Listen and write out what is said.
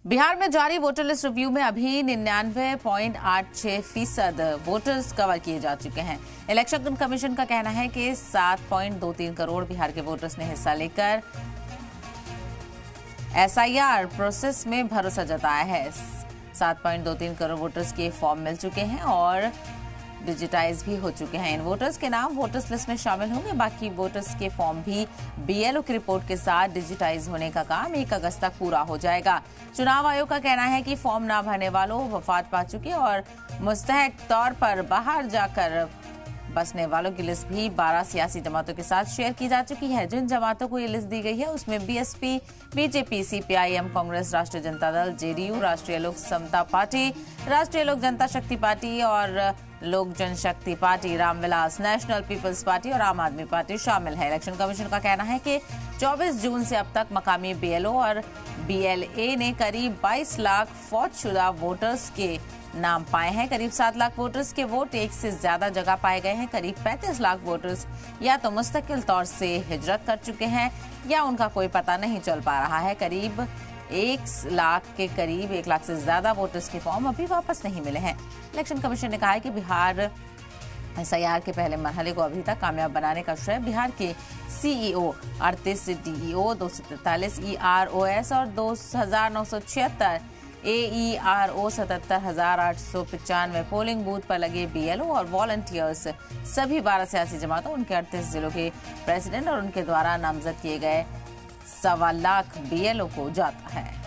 बिहार में जारी voter list review में अभी 99.86% वोटर्स कवर किए जा चुके हैं। इलेक्शन कमीशन का कहना है कि 7.23 करोड़ बिहार के वोटर्स ने हिस्सा लेकर एसआईआर प्रोसेस में भरोसा जताया है। 7.23 करोड़ वोटर्स के फॉर्म मिल चुके हैं और डिजिटाइज भी हो चुके हैं। इन वोटर्स के नाम वोटर्स लिस्ट में शामिल होंगे। बाकी वोटर्स के फॉर्म भी बीएलओ की रिपोर्ट के साथ डिजिटाइज होने का काम 1 अगस्त तक पूरा हो जाएगा। चुनाव आयोग का कहना है कि फॉर्म ना भरने वालों, वफात पा चुके और मुस्तहक तौर पर बाहर जाकर बसने वालों की लिस्ट भी 12 सियासी जमातों के साथ शेयर की जा चुकी है। जिन जमातों को ये लिस्ट दी गई है उसमें बीएसपी, बीजेपी, सीपीआईएम, कांग्रेस, राष्ट्रीय जनता दल, जेडीयू, राष्ट्रीय लोक समता पार्टी, राष्ट्रीय लोक जनता शक्ति पार्टी और Lok Janshakti party, Ramvilas, national people's party और आम आदमी पार्टी शामिल है। इलेक्शन कमीशन का कहना है कि 24 जून से अब तक मकामी बीएलओ और बीएलए ने करीब 22 लाख फौजशुदा वोटर्स के नाम पाए हैं। करीब 7 लाख वोटर्स के वोट एक से ज्यादा जगह पाए गए हैं। करीब 35 लाख वोटर्स या तो मुस्तकिल तौर से हिजरत कर चुके हैं या उनका कोई पता नहीं चल पा रहा है। करीब 1 लाख के करीब 1 लाख से ज्यादा वोटर्स के फॉर्म अभी वापस नहीं मिले हैं। इलेक्शन कमीशन ने कहा है कि बिहार एसआईआर के पहले मरहले को अभी तक कामयाब बनाने का श्रेय बिहार के सीईओ, 38 डीईओ, 243 ईआरओएस और 2976 एईआरओ, 77,895 पोलिंग बूथ पर लगे बीएलओ और वॉलंटियर्स, सभी 12 सियासी जमातों, उनके 38 जिलों के प्रेसिडेंट और उनके द्वारा नामजद किए गए 1.25 लाख बीएलओ को जाता है।